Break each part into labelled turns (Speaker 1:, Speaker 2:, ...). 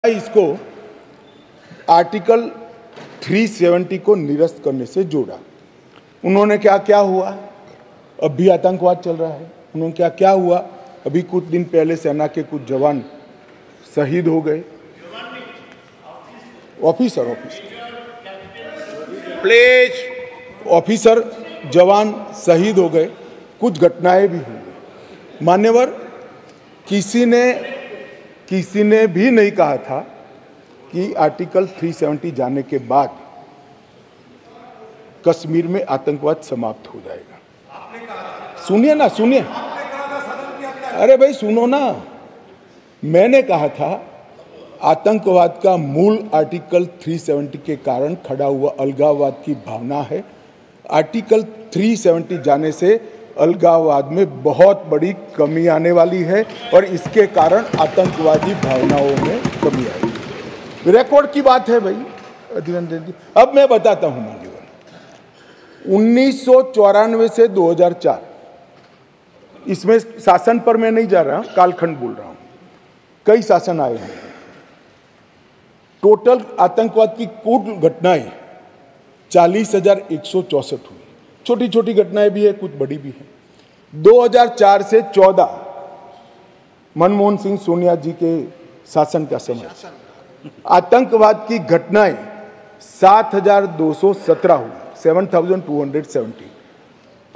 Speaker 1: इसको आर्टिकल 370 को निरस्त करने से जोड़ा। उन्होंने क्या क्या हुआ, अब भी आतंकवाद चल रहा है। उन्होंने क्या क्या हुआ, अभी कुछ दिन पहले सेना के कुछ जवान शहीद हो गए। ऑफिसर जवान शहीद हो गए, कुछ घटनाएं भी हुई। मान्यवर, किसी ने भी नहीं कहा था कि आर्टिकल 370 जाने के बाद कश्मीर में आतंकवाद समाप्त हो जाएगा। सुनिए ना, सुनिए, अरे भाई सुनो ना। मैंने कहा था आतंकवाद का मूल आर्टिकल 370 के कारण खड़ा हुआ अलगाववाद की भावना है। आर्टिकल 370 जाने से अलगाववाद में बहुत बड़ी कमी आने वाली है और इसके कारण आतंकवादी भावनाओं में कमी आएगी। रिकॉर्ड की बात है भाई। अब मैं बताता हूं मान्यवर, 1994 से 2004, इसमें शासन पर मैं नहीं जा रहा, कालखंड बोल रहा हूं, कई शासन आए हैं। टोटल आतंकवाद की कुल घटनाएं 40,164 हुई। छोटी छोटी घटनाएं भी है, कुछ बड़ी भी है। 2004 से 14 मनमोहन सिंह सोनिया जी के शासन का समय आतंकवाद की घटनाएं 7,217 हुई, 7,270।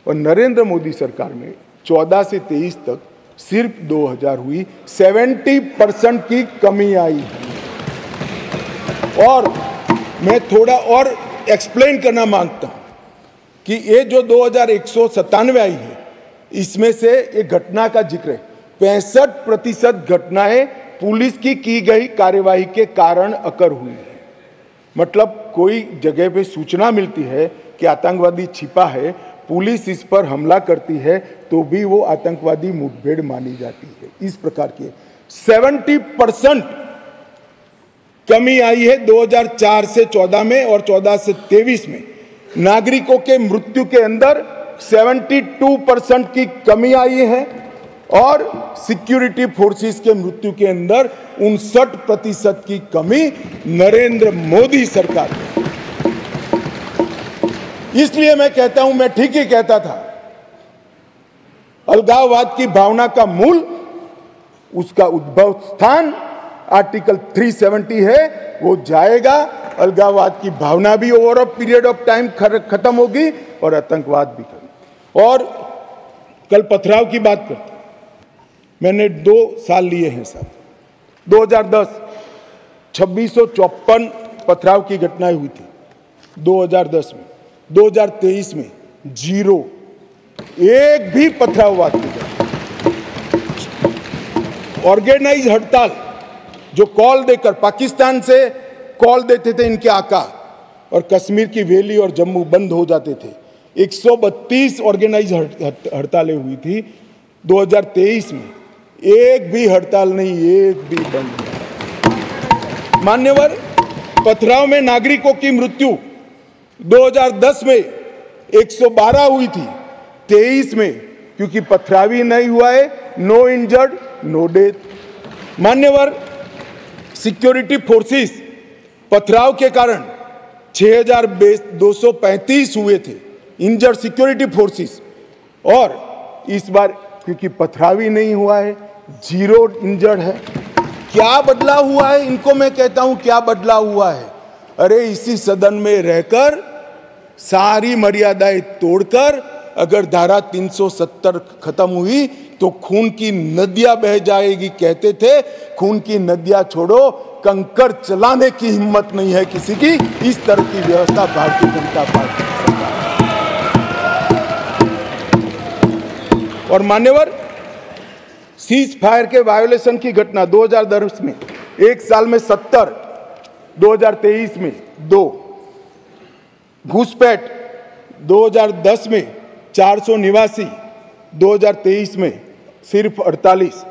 Speaker 1: और नरेंद्र मोदी सरकार में 14 से 23 तक सिर्फ 2,000 हुई। 70% की कमी आई है। और मैं थोड़ा और एक्सप्लेन करना मांगता हूं कि ये जो 2,197 आई है, इसमें से एक घटना का जिक्र है। 65% घटनाएं पुलिस की गई कार्यवाही के कारण अकर हुई है। मतलब कोई जगह पे सूचना मिलती है कि आतंकवादी छिपा है, पुलिस इस पर हमला करती है तो भी वो आतंकवादी मुठभेड़ मानी जाती है। इस प्रकार की 70% कमी आई है 2004 से 14 में और 14 से 23 में। नागरिकों के मृत्यु के अंदर 72% की कमी आई है और सिक्योरिटी फोर्सेस के मृत्यु के अंदर 59% की कमी नरेंद्र मोदी सरकार ने। इसलिए मैं कहता हूं, मैं ठीक ही कहता था, अलगाववाद की भावना का मूल, उसका उद्भव स्थान आर्टिकल 370 है, वो जाएगा। अलगाववाद की भावना भी over a period of time खत्म होगी और आतंकवाद भी खत्म। और कल पथराव की बात करते, मैंने 2 साल लिए हैं साहब। 2010 2654 पथराव की घटनाएं हुई थी 2010 में। 2023 में 0, एक भी पथराववाद की घटना। ऑर्गेनाइज हड़ताल, जो कॉल देकर पाकिस्तान से कॉल देते थे इनके आका, और कश्मीर की वैली और जम्मू बंद हो जाते थे। 132 ऑर्गेनाइज हड़तालें हुई थी 2023 में। एक भी हड़ताल नहीं, एक भी बंद नहीं। मान्यवर, पथराव में नागरिकों की मृत्यु 2010 में 112 हुई थी, 23 में क्योंकि पथरावी नहीं हुआ है, नो इंजर्ड नो डेथ। मान्यवर, सिक्योरिटी फोर्सेस पथराव के कारण 6,235 हुए थे इंजर्ड सिक्योरिटी फोर्सेस, और इस बार क्योंकि पथरावी नहीं हुआ है, 0 इंजर्ड है। क्या बदलाव हुआ है? इनको मैं कहता हूं क्या बदलाव हुआ है। अरे इसी सदन में रहकर सारी मर्यादाएं तोड़कर अगर धारा 370 खत्म हुई तो खून की नदियां बह जाएगी कहते थे। खून की नदियां छोड़ो, कंकर चलाने की हिम्मत नहीं है किसी की। इस तरह की व्यवस्था भारतीय जनता पार्टी की सरकार। और मान्यवर, सीज फायर के वायोलेशन की घटना 2010 में एक साल में 70, 2023 में 2। घुसपैठ 2010 में 489, 2023 में सिर्फ 48।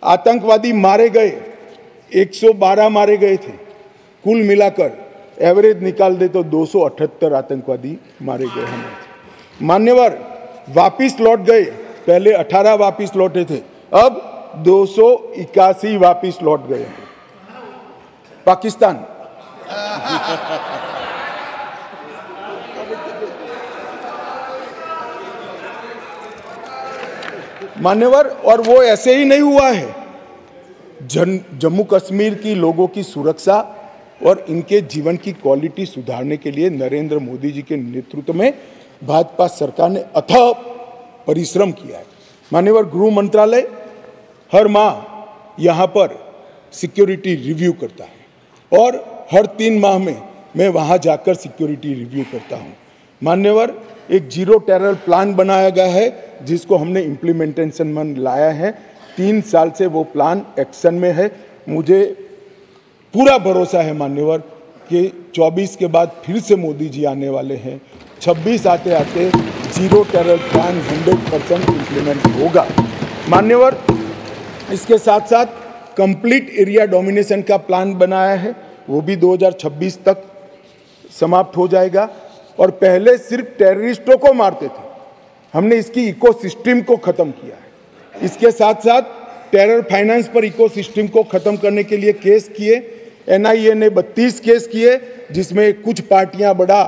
Speaker 1: आतंकवादी मारे गए 112 मारे गए थे। कुल मिलाकर एवरेज निकाल दे तो 278 आतंकवादी मारे गए हमारे। मान्यवर, वापिस लौट गए, पहले 18 वापिस लौटे थे, अब 281 वापिस लौट गए हैं। पाकिस्तान। मान्यवर, और वो ऐसे ही नहीं हुआ है। जम्मू कश्मीर की लोगों की सुरक्षा और इनके जीवन की क्वालिटी सुधारने के लिए नरेंद्र मोदी जी के नेतृत्व में भाजपा सरकार ने अथक परिश्रम किया है। मान्यवर, गृह मंत्रालय हर माह यहाँ पर सिक्योरिटी रिव्यू करता है और हर 3 माह में मैं वहाँ जाकर सिक्योरिटी रिव्यू करता हूँ। मान्यवर, एक जीरो टेरर प्लान बनाया गया है जिसको हमने इम्प्लीमेंटेशन में लाया है। 3 साल से वो प्लान एक्शन में है। मुझे पूरा भरोसा है मान्यवर कि 24 के बाद फिर से मोदी जी आने वाले हैं। 26 आते आते जीरो टेरर प्लान 100% इम्प्लीमेंट होगा। मान्यवर, इसके साथ साथ कंप्लीट एरिया डोमिनेशन का प्लान बनाया है, वो भी 2026 तक समाप्त हो जाएगा। और पहले सिर्फ टेररिस्टों को मारते थे, हमने इसकी इकोसिस्टम को खत्म किया है। इसके साथ साथ टेरर फाइनेंस पर इकोसिस्टम को खत्म करने के लिए केस किए। एनआईए ने 32 केस किए, जिसमें कुछ पार्टियां बड़ा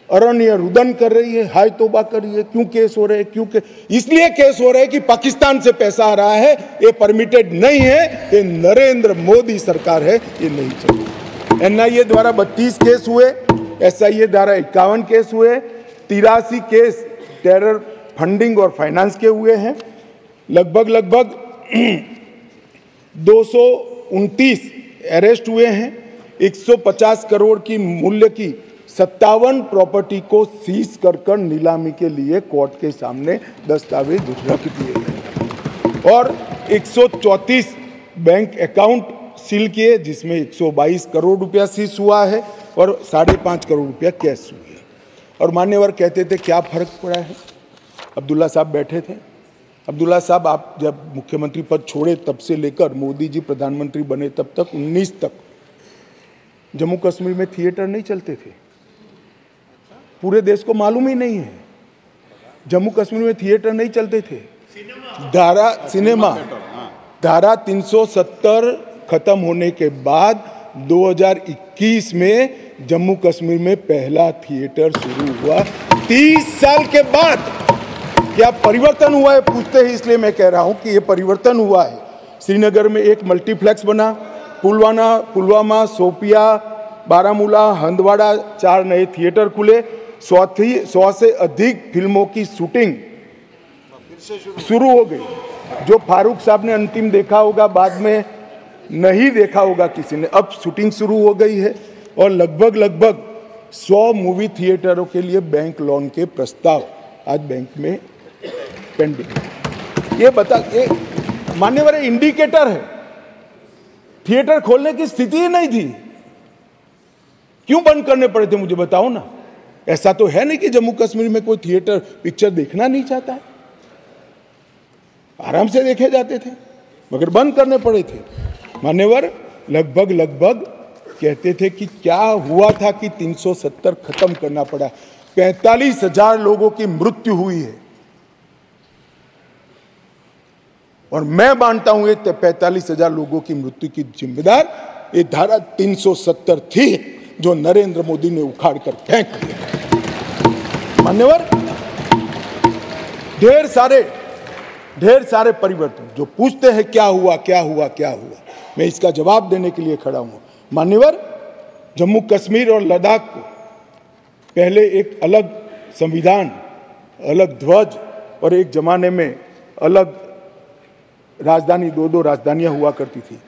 Speaker 1: अरण्य रुदन कर रही है, हाय तौबा कर रही है। क्यों केस हो रहे हैं? क्यों इसलिए केस हो रहे हैं कि पाकिस्तान से पैसा आ रहा है, ये परमिटेड नहीं है, ये नरेंद्र मोदी सरकार है, ये नहीं चाहिए। एनआईए द्वारा 32 केस हुए, एसआईए द्वारा 51 केस हुए, 83 केस टेरर फंडिंग और फाइनेंस के हुए हैं। लगभग 229 अरेस्ट हुए हैं। 150 करोड़ की मूल्य की 57 प्रॉपर्टी को सीज कर नीलामी के लिए कोर्ट के सामने दस्तावेज रख दिए गए और 134 बैंक अकाउंट सील किए, जिसमें 122 करोड़ रुपया सीज हुआ है और 5.5 करोड़ रुपया कैश हुई है। और मान्यवर कहते थे क्या फर्क पड़ा है? अब्दुल्ला साहब बैठे थे। अब्दुल्ला साहब, आप जब मुख्यमंत्री पद छोड़े तब से लेकर मोदी जी प्रधानमंत्री बने तब तक 19 तक जम्मू कश्मीर में थिएटर नहीं चलते थे। पूरे देश को मालूम ही नहीं है, जम्मू कश्मीर में थिएटर नहीं चलते थे। धारा 370 खत्म होने के बाद 2021 में जम्मू कश्मीर में पहला थिएटर शुरू हुआ। 30 साल के बाद क्या परिवर्तन हुआ है पूछते हैं, इसलिए मैं कह रहा हूं कि ये परिवर्तन हुआ है। श्रीनगर में एक मल्टीप्लेक्स बना, पुलवामा, शोपिया, बारामूला, हंदवाड़ा 4 नए थिएटर खुले। 100 से अधिक फिल्मों की शूटिंग शुरू हो गई। जो फारूक साहब ने अंतिम देखा होगा, बाद में नहीं देखा होगा किसी ने, अब शूटिंग शुरू हो गई है। और लगभग 100 मूवी थिएटरों के लिए बैंक लोन के प्रस्ताव आज बैंक में पेंडिंग। ये मान्यवर इंडिकेटर है, थिएटर खोलने की स्थिति ही नहीं थी। क्यों बंद करने पड़े थे मुझे बताओ ना। ऐसा तो है नहीं कि जम्मू कश्मीर में कोई थिएटर पिक्चर देखना नहीं चाहता है, आराम से देखे जाते थे, मगर बंद करने पड़े थे। मान्यवर, लगभग कहते थे कि क्या हुआ था कि 370 खत्म करना पड़ा। 45,000 लोगों की मृत्यु हुई है और मैं मानता हूं ये 45,000 लोगों की मृत्यु की जिम्मेदार ये धारा 370 थी, जो नरेंद्र मोदी ने उखाड़ कर फेंक दिया। मान्यवर, ढेर सारे परिवर्तन जो पूछते हैं क्या हुआ, मैं इसका जवाब देने के लिए खड़ा हूं। मान्यवर, जम्मू कश्मीर और लद्दाख को पहले एक अलग संविधान, अलग ध्वज और एक जमाने में अलग राजधानी, 2 राजधानियां हुआ करती थी।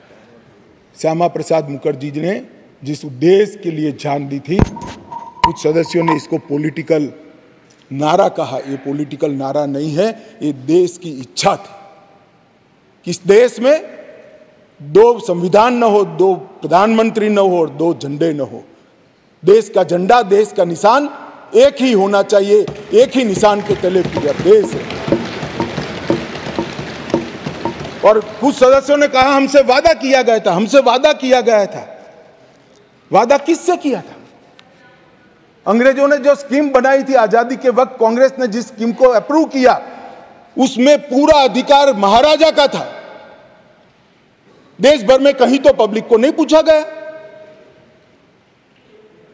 Speaker 1: श्यामा प्रसाद मुखर्जी ने जिस उद्देश्य के लिए जान दी थी, कुछ सदस्यों ने इसको पॉलिटिकल नारा कहा। ये पॉलिटिकल नारा नहीं है, ये देश की इच्छा थी कि इस देश में 2 संविधान न हो, 2 प्रधानमंत्री न हो और 2 झंडे न हो। देश का झंडा, देश का निशान एक ही होना चाहिए, एक ही निशान के तले पूरा देश है। और कुछ सदस्यों ने कहा हमसे वादा किया गया था। वादा किससे किया था? अंग्रेजों ने जो स्कीम बनाई थी आजादी के वक्त, कांग्रेस ने जिस स्कीम को अप्रूव किया, उसमें पूरा अधिकार महाराजा का था। देश भर में कहीं तो पब्लिक को नहीं पूछा गया,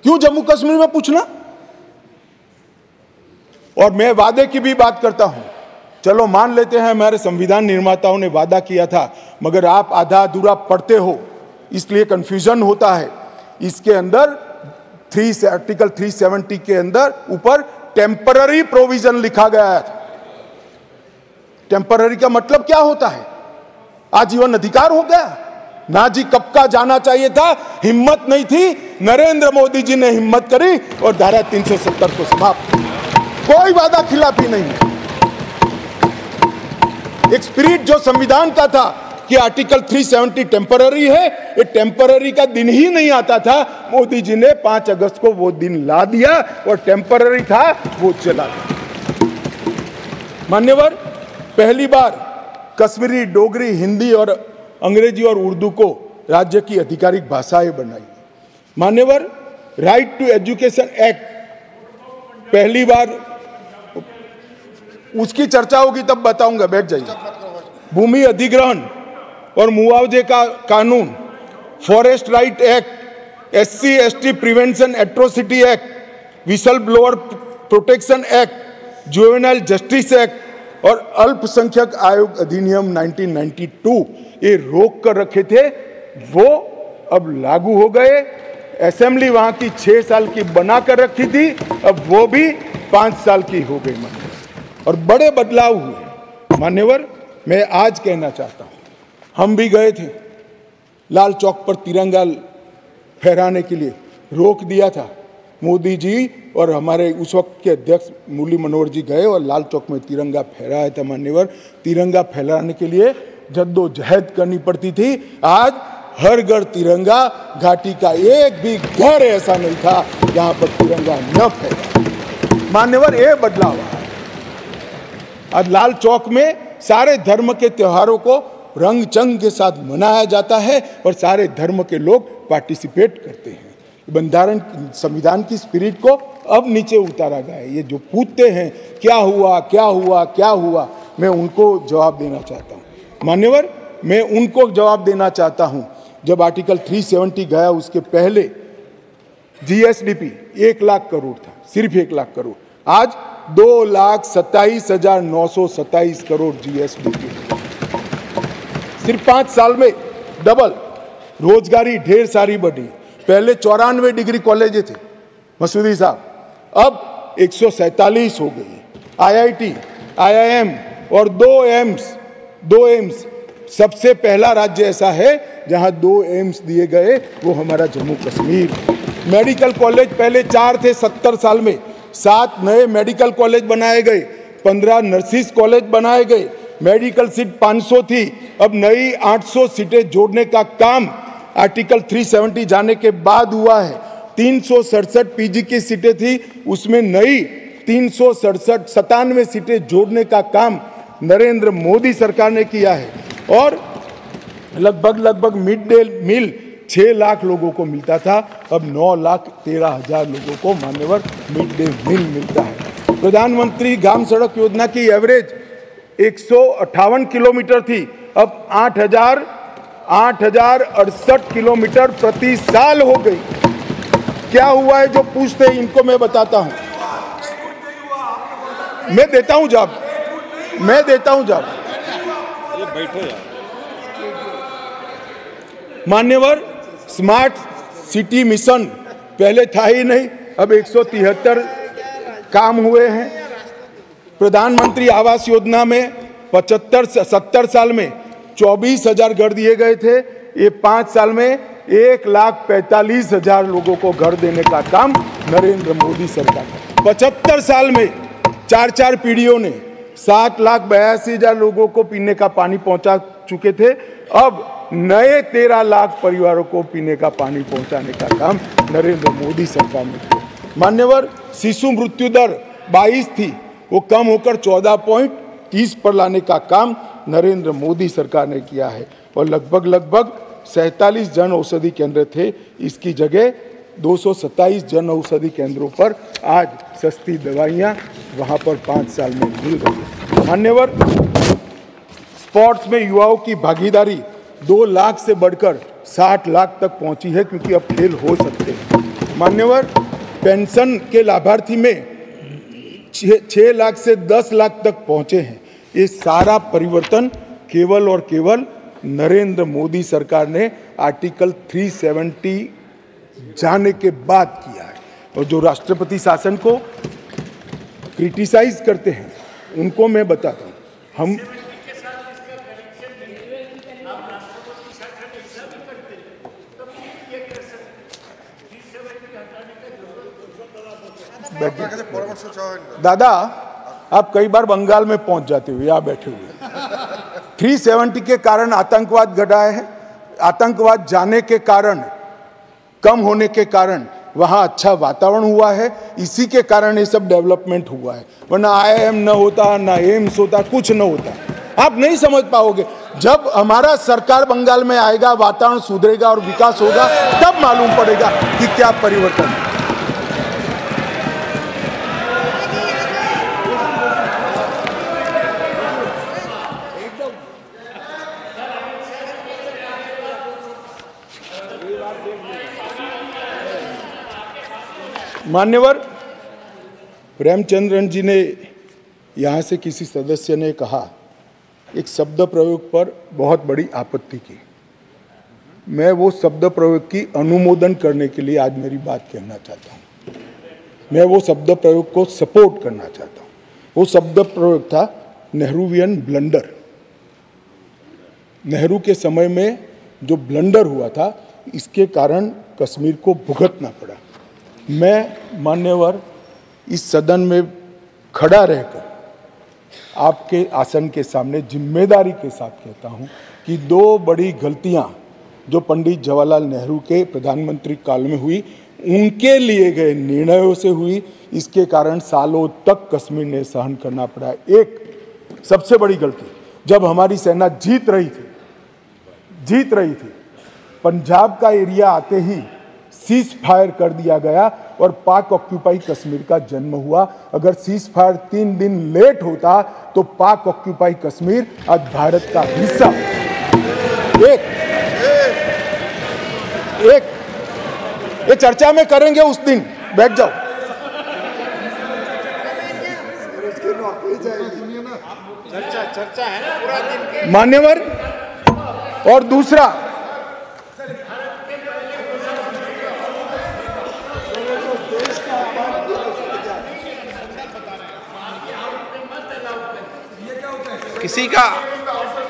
Speaker 1: क्यों जम्मू कश्मीर में पूछना? और मैं वादे की भी बात करता हूं, चलो मान लेते हैं हमारे संविधान निर्माताओं ने वादा किया था, मगर आप आधा अधूरा पढ़ते हो इसलिए कंफ्यूजन होता है। इसके अंदर आर्टिकल 370 के अंदर ऊपर टेम्पररी प्रोविजन लिखा गया है। टेम्पररी का मतलब क्या होता है? आजीवन अधिकार हो गया ना जी? कब का जाना चाहिए था, हिम्मत नहीं थी, नरेंद्र मोदी जी ने हिम्मत करी और धारा 370 को समाप्त। कोई वादा खिलाफी नहीं। एक स्पिरिट जो संविधान का था कि आर्टिकल 370 टेम्पररी है, ये टेम्पररी का दिन ही नहीं आता था। मोदी जी ने 5 अगस्त को वो दिन ला दिया और टेम्पररी था वो चला गया। मान्यवर, पहली बार कश्मीरी, डोगरी, हिंदी और अंग्रेजी और उर्दू को राज्य की आधिकारिक भाषाएं बनाई। मान्यवर, राइट टू एजुकेशन एक्ट पहली बार, उसकी चर्चा होगी तब बताऊंगा, बैठ जाइए। भूमि अधिग्रहण और मुआवजे का कानून, forest right act, SC ST prevention atrocity act, whistle blower protection act, juvenile justice act और अल्पसंख्यक आयोग अधिनियम 1992 ये रोक कर रखे थे, वो अब लागू हो गए। असेंबली वहां की 6 साल की बना कर रखी थी, अब वो भी 5 साल की हो गई मान्यवर, और बड़े बदलाव हुए। मान्यवर, मैं आज कहना चाहता हूं, हम भी गए थे लाल चौक पर तिरंगा फहराने के लिए, रोक दिया था मोदी जी और हमारे उस वक्त के अध्यक्ष मुरली मनोहर जी गए और लाल चौक में तिरंगा फहराया था। मान्यवर, तिरंगा फहराने के लिए जद्दोजहद करनी पड़ती थी। आज हर घर तिरंगा, घाटी का एक भी घर ऐसा नहीं था जहां पर तिरंगा न फहरा। मान्यवर, ये बदलाव आज लाल चौक में सारे धर्म के त्योहारों को रंग चंग के साथ मनाया जाता है और सारे धर्म के लोग पार्टिसिपेट करते हैं। बंधारण संविधान की स्पिरिट को अब नीचे उतारा गया है। ये जो पूछते हैं क्या हुआ क्या हुआ क्या हुआ, मैं उनको जवाब देना चाहता हूँ। मान्यवर, मैं उनको जवाब देना चाहता हूँ, जब आर्टिकल 370 गया उसके पहले GSDP 1 लाख करोड़ था, सिर्फ 1 लाख करोड़। आज 2,27,927 करोड़ GSDP, सिर्फ 5 साल में डबल। रोजगारी ढेर सारी बढ़ी। पहले 94 डिग्री कॉलेज थे मसूदी साहब, अब 147 हो गई। IIT, IIM और 2 एम्स, सबसे पहला राज्य ऐसा है जहां 2 एम्स दिए गए, वो हमारा जम्मू कश्मीर। मेडिकल कॉलेज पहले 4 थे 70 साल में, 7 नए मेडिकल कॉलेज बनाए गए, 15 नर्सिस कॉलेज बनाए गए। मेडिकल सीट 500 थी, अब नई 800 सीटें जोड़ने का काम आर्टिकल 370 जाने के बाद हुआ है। 367 PG की सीटें थी, उसमें नई 397 सीटें जोड़ने का काम नरेंद्र मोदी सरकार ने किया है। और लगभग मिड डे मील 6 लाख लोगों को मिलता था, अब 9,13,000 लोगों को मान्यवर मिड डे मील मिलता है। प्रधानमंत्री ग्राम सड़क योजना की एवरेज 158 किलोमीटर थी, अब 8,068 किलोमीटर प्रति साल हो गई। क्या हुआ है जो पूछते हैं, इनको मैं बताता हूं। मैं देता हूं जवाब।
Speaker 2: बैठो यार।
Speaker 1: मान्यवर, स्मार्ट सिटी मिशन पहले था ही नहीं, अब 173 काम हुए हैं। प्रधानमंत्री आवास योजना में 70 साल में 24,000 घर दिए गए थे, ये 5 साल में 1,45,000 लोगों को घर देने का काम नरेंद्र मोदी सरकार। 75 साल में 4 पीढ़ियों ने 7,82,000 लोगों को पीने का पानी पहुंचा चुके थे, अब नए 13 लाख परिवारों को पीने का पानी पहुंचाने का काम नरेंद्र मोदी सरकार ने किया। मान्यवर, शिशु मृत्यु दर 22 थी, वो कम होकर 14.30 पर लाने का काम नरेंद्र मोदी सरकार ने किया है। और लगभग 47 जन औषधि केंद्र थे, इसकी जगह 227 जन औषधि केंद्रों पर आज सस्ती दवाइयां वहां पर 5 साल में मिल रही है। मान्यवर, स्पोर्ट्स में युवाओं की भागीदारी 2 लाख से बढ़कर 60 लाख तक पहुंची है, क्योंकि अब खेल हो सकते हैं। मान्यवर, पेंशन के लाभार्थी में 6 लाख से 10 लाख तक पहुंचे हैं। ये सारा परिवर्तन केवल और केवल नरेंद्र मोदी सरकार ने आर्टिकल 370 जाने के बाद किया है। और जो राष्ट्रपति शासन को क्रिटिसाइज करते हैं उनको मैं बताता हूँ, हम दादा, आप कई बार बंगाल में पहुंच जाते हो, यहाँ बैठे हुए 370 के कारण आतंकवाद घटा है। आतंकवाद जाने के कारण, कम होने के कारण वहाँ अच्छा वातावरण हुआ है, इसी के कारण ये सब डेवलपमेंट हुआ है। वरना IIM न होता, ना एम्स होता, कुछ न होता। आप नहीं समझ पाओगे। जब हमारा सरकार बंगाल में आएगा, वातावरण सुधरेगा और विकास होगा, तब मालूम पड़ेगा कि क्या परिवर्तन है। मान्यवर, प्रेमचंद्रन जी ने यहाँ से किसी सदस्य ने कहा, एक शब्द प्रयोग पर बहुत बड़ी आपत्ति की। मैं वो शब्द प्रयोग की अनुमोदन करने के लिए आज मेरी बात कहना चाहता हूँ। मैं वो शब्द प्रयोग को सपोर्ट करना चाहता हूँ। वो शब्द प्रयोग था नेहरूवियन ब्लंडर। नेहरू के समय में जो ब्लंडर हुआ था, इसके कारण कश्मीर को भुगतना पड़ा। मैं मान्यवर इस सदन में खड़ा रहकर आपके आसन के सामने जिम्मेदारी के साथ कहता हूं कि 2 बड़ी गलतियां जो पंडित जवाहरलाल नेहरू के प्रधानमंत्री काल में हुई, उनके लिए गए निर्णयों से हुई। इसके कारण सालों तक कश्मीर ने सहन करना पड़ा। एक सबसे बड़ी गलती, जब हमारी सेना जीत रही थी, पंजाब का एरिया आते ही सीज फायर कर दिया गया और पाक ऑक्यूपाई कश्मीर का जन्म हुआ। अगर सीज फायर 3 दिन लेट होता तो पाक ऑक्यूपाई कश्मीर आज भारत का हिस्सा। ये चर्चा में करेंगे उस दिन, बैठ जाओ। चर्चा है ना पूरा दिन। मान्यवर, और दूसरा,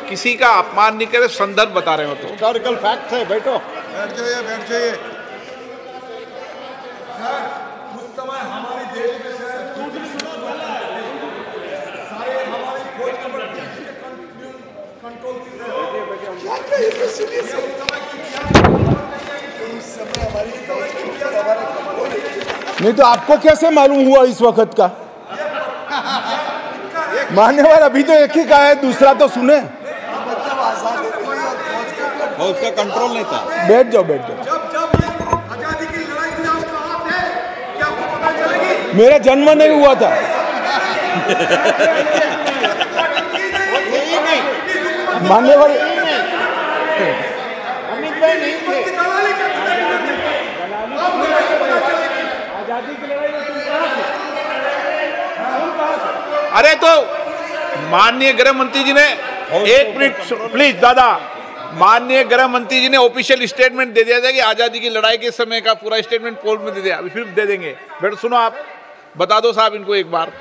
Speaker 2: किसी का अपमान नहीं करे, संदर्भ बता रहे हो तो
Speaker 3: हिस्टोरिकल फैक्ट है। बैठो,
Speaker 4: बैठ जाइए। उस समय हमारी देश में सारे हमारी फौज कंट्रोल
Speaker 1: नहीं तो आपको कैसे मालूम हुआ इस वक्त का? मान्यवर, अभी तो एक ही कहा है, दूसरा तो सुने।
Speaker 3: फौज का कंट्रोल नहीं था।
Speaker 1: बैठ जाओ।
Speaker 4: जब आजादी की लड़ाई थी, आप कहाँ थे? क्या आपको पता चलेगी?
Speaker 1: मेरा जन्म नहीं हुआ था। मान्यवर,
Speaker 3: अमित भाई नहीं थे।
Speaker 4: आजादी की लड़ाई में तुम कहाँ थे?
Speaker 2: अरे तो माननीय गृह मंत्री जी ने, एक मिनट प्लीज दादा, माननीय गृह मंत्री जी ने ऑफिशियल स्टेटमेंट दे दिया था कि आजादी की लड़ाई के समय का पूरा स्टेटमेंट पोल में दे दिया। अभी फिर दे देंगे। बेटा सुनो, आप बता दो साहब इनको एक बार।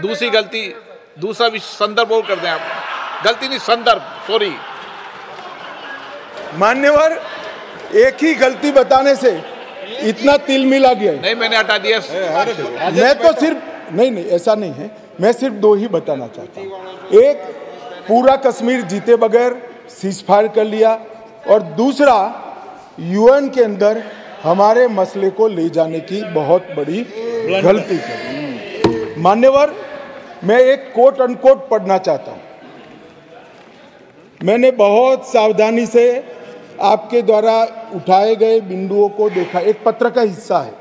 Speaker 2: दूसरी गलती, दूसरा संदर्भ और कर दें आप। गलती नहीं, संदर्भ, सॉरी।
Speaker 1: मान्यवर, एक ही गलती बताने से इतना तिल मिला गया।
Speaker 2: नहीं, मैंने हटा दिया।
Speaker 1: मैं तो सिर्फ नहीं, ऐसा नहीं है। मैं सिर्फ 2 ही बताना चाहता हूँ। एक, पूरा कश्मीर जीते बगैर सीज फायर कर लिया, और दूसरा, UN के अंदर हमारे मसले को ले जाने की बहुत बड़ी गलती की। मान्यवर, मैं एक कोट अनकोट पढ़ना चाहता हूँ। मैंने बहुत सावधानी से आपके द्वारा उठाए गए बिंदुओं को देखा। एक पत्र का हिस्सा है।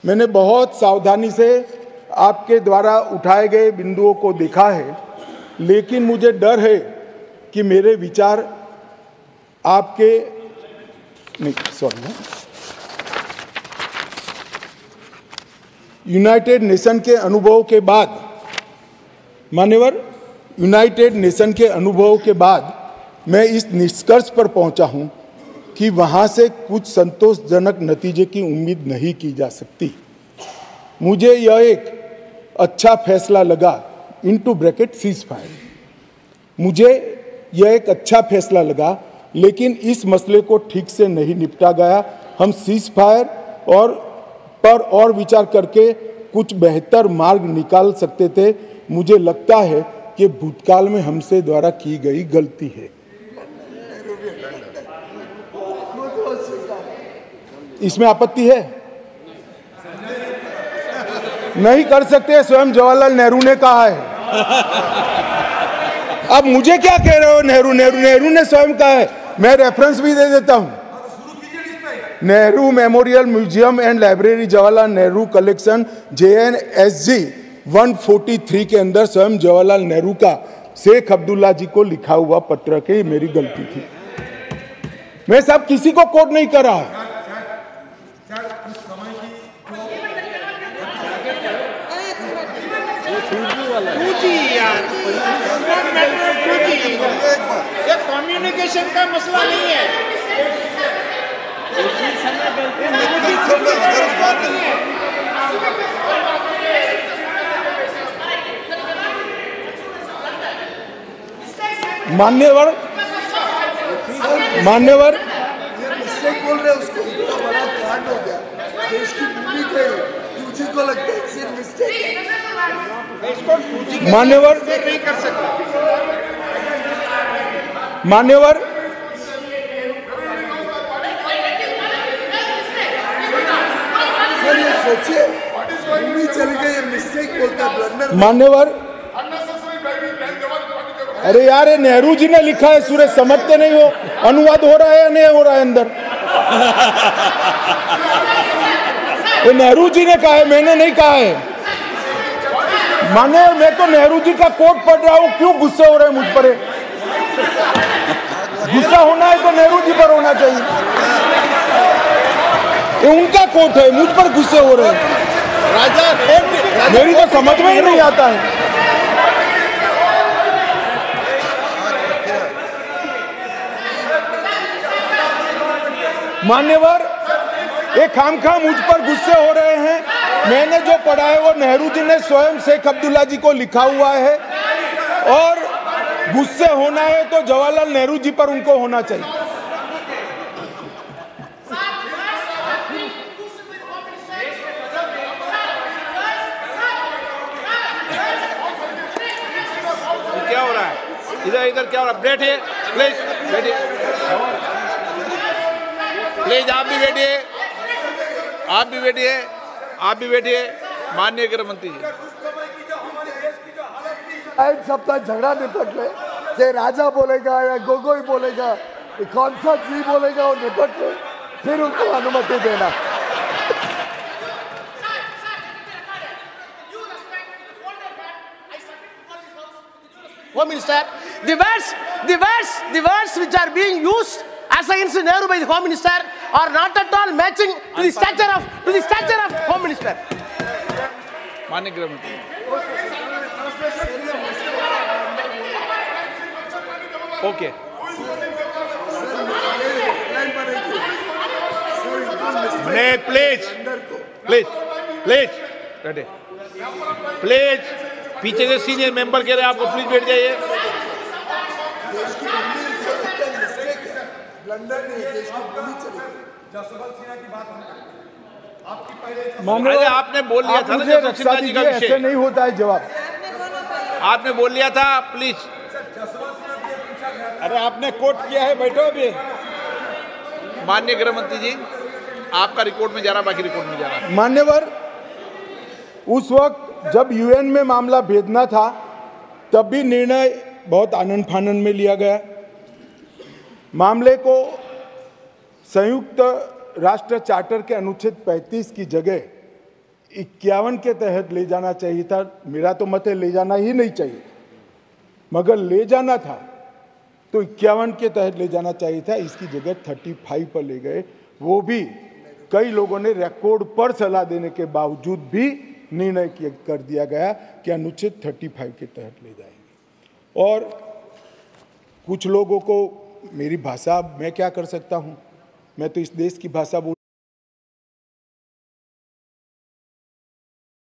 Speaker 1: मैंने बहुत सावधानी से आपके द्वारा उठाए गए बिंदुओं को देखा है, लेकिन मुझे डर है कि मेरे विचार आपके नहीं सॉरी यूनाइटेड नेशन के अनुभव के बाद, मान्यवर, यूनाइटेड नेशन के अनुभव के बाद मैं इस निष्कर्ष पर पहुंचा हूं कि वहां से कुछ संतोषजनक नतीजे की उम्मीद नहीं की जा सकती। मुझे यह एक अच्छा फैसला लगा, इनटू ब्रैकेट सीज फायर, मुझे यह एक अच्छा फैसला लगा, लेकिन इस मसले को ठीक से नहीं निपटा गया। हम सीज फायर और विचार करके कुछ बेहतर मार्ग निकाल सकते थे। मुझे लगता है कि भूतकाल में हमसे द्वारा की गई गलती है। इसमें आपत्ति है? नहीं कर सकते, स्वयं जवाहरलाल नेहरू ने कहा है। अब मुझे क्या कह रहे हो? नेहरू ने स्वयं कहा है। मैं रेफरेंस भी दे देता हूं। Nehru memorial museum and library, Jawaharlal Nehru collection, JNSG 143 के अंदर स्वयं जवाहरलाल नेहरू का शेख अब्दुल्ला जी को लिखा हुआ पत्र के मेरी गलती थी। मैं सब किसी को कोट नहीं कर रहा।
Speaker 3: ये कम्युनिकेशन का मसला नहीं है।
Speaker 1: मान्यवर
Speaker 5: मिस्टेक बोल रहे उसको, इतना बड़ा कांड हो गया, देश की भूमि पे तुझे को लगता है सिर्फ मिस्टेक है।
Speaker 1: मान्यवर
Speaker 3: नहीं कर सकता।
Speaker 1: मान्यवर
Speaker 5: सर ये सोचिए, भूमि चली गई, मिस्टेक बोलता है, ब्लंडर।
Speaker 1: मान्यवर, अरे यार ये नेहरू जी ने लिखा है, सूरज समझते नहीं हो? अनुवाद हो रहा है या नहीं हो रहा है अंदर? ये नेहरू जी ने कहा है, मैंने नहीं कहा है। माने मैं तो नेहरू जी का कोट पढ़ रहा हूं, क्यों गुस्सा हो रहे हैं मुझ पर? गुस्सा होना है तो नेहरू जी पर होना चाहिए। ये उनका कोट है, मुझ पर गुस्से हो रहे हैं।
Speaker 3: राजा
Speaker 1: मेरी तो समझ में ही नहीं आता है। मान्यवर, ये खामखा मुझ पर गुस्से हो रहे हैं। मैंने जो पढ़ा है वो नेहरू जी ने स्वयं शेख अब्दुल्ला जी को लिखा हुआ है, और गुस्से होना है तो जवाहरलाल नेहरू जी पर उनको होना चाहिए।
Speaker 2: क्या हो रहा है इधर क्या हो रहा है? बैठिए प्लीज, बैठिए प्लीज, आप भी बैठिए, आप भी बैठिए, आप भी बैठिए। माननीय गृह मंत्री जी,
Speaker 5: सप्ताह झगड़ा निपट ले, ये राजा बोलेगा या गोगोई बोलेगा, कौन सा जी बोलेगा वो निपट ले, फिर उनको अनुमति देना।
Speaker 6: Home Minister, the words which are being used as against Nehru by the Home Minister are not at all matching to the stature of Home Minister.
Speaker 2: माननीय गृह मंत्री, ओके, प्लीज प्लीज प्लीज बैठे, प्लीज। पीछे से senior member कह रहे हैं आपको, प्लीज बैठ जाइए।
Speaker 1: माननीय
Speaker 2: आपने बोल लिया था ना,
Speaker 1: मुझे रक्षा दीजिए, ऐसे नहीं होता है जवाब।
Speaker 2: आपने बोल लिया था, प्लीज।
Speaker 3: अरे आपने कोट किया है, बैठो अभी।
Speaker 2: माननीय गृह मंत्री जी, आपका रिकॉर्ड में जा रहा, बाकी रिकॉर्ड में जा रहा।
Speaker 1: मान्यवर, उस वक्त जब यूएन में मामला भेजना था तब भी निर्णय बहुत आनन फानन में लिया गया। मामले को संयुक्त राष्ट्र चार्टर के अनुच्छेद 35 की जगह 51 के तहत ले जाना चाहिए था। मेरा तो मत है ले जाना ही नहीं चाहिए, मगर ले जाना था। तो 51 के तहत ले जाना चाहिए था, इसकी जगह 35 पर ले गए। वो भी कई लोगों ने रिकॉर्ड पर सलाह देने के बावजूद भी निर्णय कर दिया गया कि अनुच्छेद 35 के तहत ले जाएंगे। और कुछ लोगों को मेरी भाषा, मैं क्या कर सकता हूँ, मैं तो इस देश की भाषा बोल